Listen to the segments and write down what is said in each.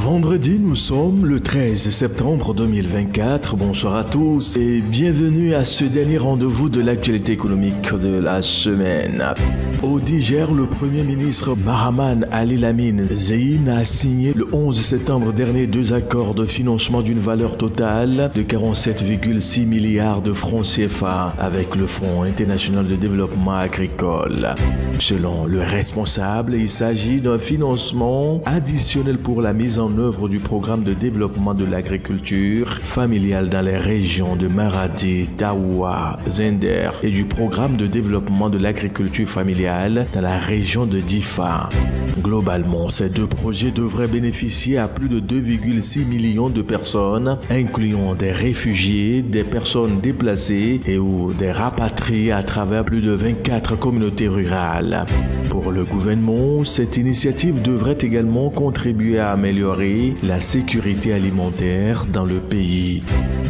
Vendredi, nous sommes le 13 septembre 2024. Bonsoir à tous et bienvenue à ce dernier rendez-vous de l'actualité économique de la semaine. Au Niger, le Premier ministre Mahaman Ali Lamine Zein a signé le 11 septembre dernier 2 accords de financement d'une valeur totale de 47,6 milliards de francs CFA avec le Fonds international de développement agricole. Selon le responsable, il s'agit d'un financement additionnel pour la mise en œuvre du programme de développement de l'agriculture familiale dans les régions de Maradi, Taoua, Zender et du programme de développement de l'agriculture familiale dans la région de Difa. Globalement, ces deux projets devraient bénéficier à plus de 2,6 millions de personnes, incluant des réfugiés, des personnes déplacées et ou des rapatriés à travers plus de 24 communautés rurales. Pour le gouvernement, cette initiative devrait également contribuer à améliorer la sécurité alimentaire dans le pays.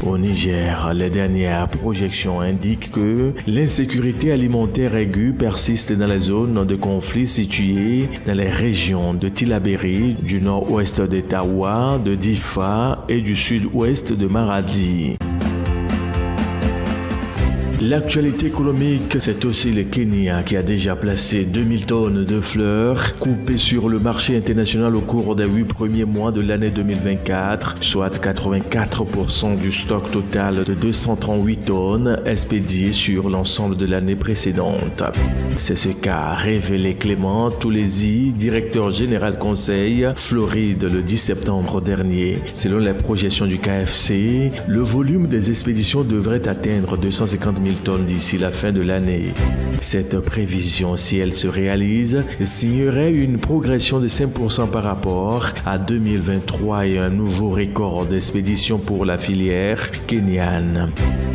Au Niger, les dernières projections indiquent que l'insécurité alimentaire aiguë persiste dans les zones de conflit situées dans les régions de Tillabéri, du nord-ouest de Taoua, de Difa et du sud-ouest de Maradi. L'actualité économique, c'est aussi le Kenya qui a déjà placé 2000 tonnes de fleurs coupées sur le marché international au cours des 8 premiers mois de l'année 2024, soit 84% du stock total de 238 tonnes expédiées sur l'ensemble de l'année précédente. C'est ce qu'a révélé Clément Toulesi, directeur général conseil Floride le 10 septembre dernier. Selon les projections du KFC, le volume des expéditions devrait atteindre 250 000 tonnes d'ici la fin de l'année. Cette prévision, si elle se réalise, signerait une progression de 5% par rapport à 2023 et un nouveau record d'expédition pour la filière kenyane.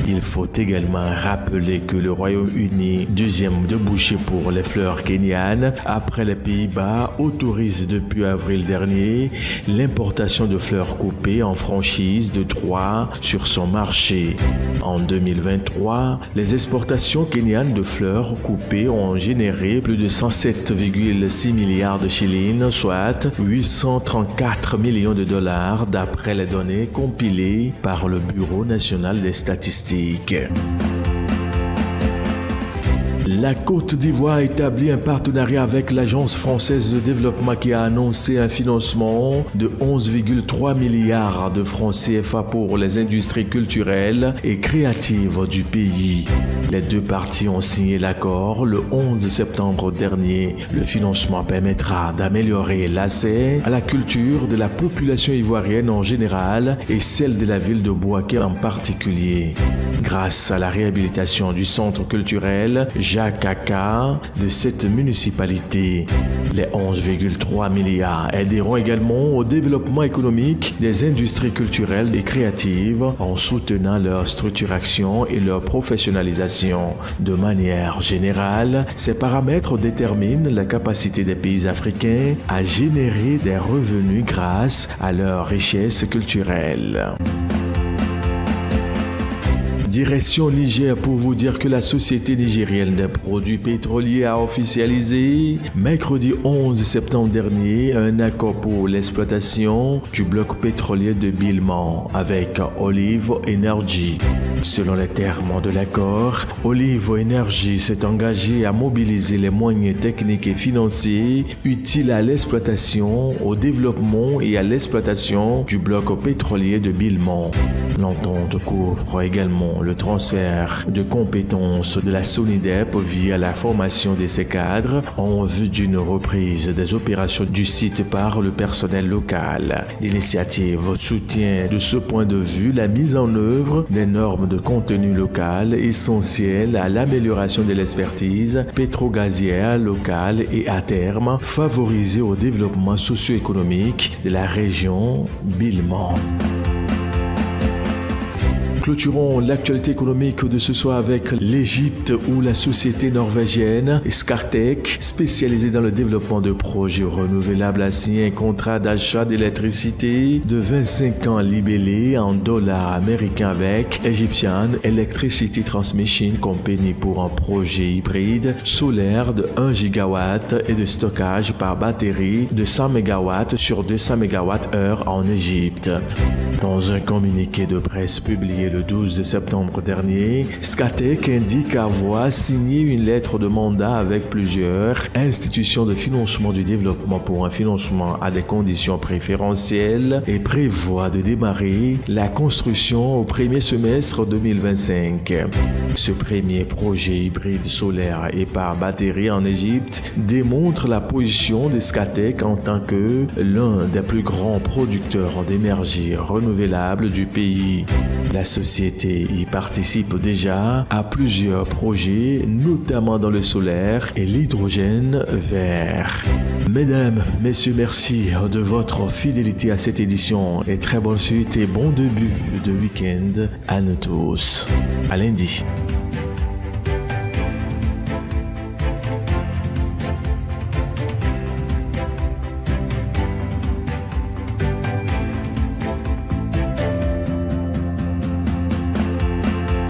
Il faut également rappeler que le Royaume-Uni, deuxième débouché pour les fleurs kenyanes, après les Pays-Bas, autorise depuis avril dernier l'importation de fleurs coupées en franchise de 3 sur son marché. En 2023, les exportations kenyanes de fleurs coupées ont généré plus de 107,6 milliards de shillings, soit 834 millions de dollars d'après les données compilées par le Bureau national des statistiques. La Côte d'Ivoire a établi un partenariat avec l'Agence française de développement qui a annoncé un financement de 11,3 milliards de francs CFA pour les industries culturelles et créatives du pays. Les deux parties ont signé l'accord le 11 septembre dernier. Le financement permettra d'améliorer l'accès à la culture de la population ivoirienne en général et celle de la ville de Bouaké en particulier. Grâce à la réhabilitation du centre culturel Jacques Aka de cette municipalité. Les 11,3 milliards aideront également au développement économique des industries culturelles et créatives en soutenant leur structuration et leur professionnalisation. De manière générale, ces paramètres déterminent la capacité des pays africains à générer des revenus grâce à leur richesse culturelle. Direction Niger pour vous dire que la Société nigérienne des produits pétroliers a officialisé mercredi 11 septembre dernier un accord pour l'exploitation du bloc pétrolier de Bilman avec Olive Energy. Selon les termes de l'accord, Olive Energy s'est engagé à mobiliser les moyens techniques et financiers utiles à l'exploitation, au développement et à l'exploitation du bloc pétrolier de Bilman. L'entente couvre également le transfert de compétences de la SONIDEP via la formation de ses cadres en vue d'une reprise des opérations du site par le personnel local. L'initiative soutient de ce point de vue la mise en œuvre des normes de contenu local essentielles à l'amélioration de l'expertise pétrogazière locale et à terme favoriser au développement socio-économique de la région Bilman. Clôturons l'actualité économique de ce soir avec l'Égypte où la société norvégienne Scatec, spécialisée dans le développement de projets renouvelables, a signé un contrat d'achat d'électricité de 25 ans libellé en dollars américains avec Egyptian Electricity Transmission Company pour un projet hybride solaire de 1 gigawatt et de stockage par batterie de 100 MW sur 200 MWh en Égypte. Dans un communiqué de presse publié le 12 septembre dernier, Scatec indique avoir signé une lettre de mandat avec plusieurs institutions de financement du développement pour un financement à des conditions préférentielles et prévoit de démarrer la construction au premier semestre 2025. Ce premier projet hybride solaire et par batterie en Égypte démontre la position de Scatec en tant que l'un des plus grands producteurs d'énergie renouvelable du pays. La société y participe déjà à plusieurs projets, notamment dans le solaire et l'hydrogène vert. Mesdames, messieurs, merci de votre fidélité à cette édition et très bonne suite et bon début de week-end à nous tous. À lundi.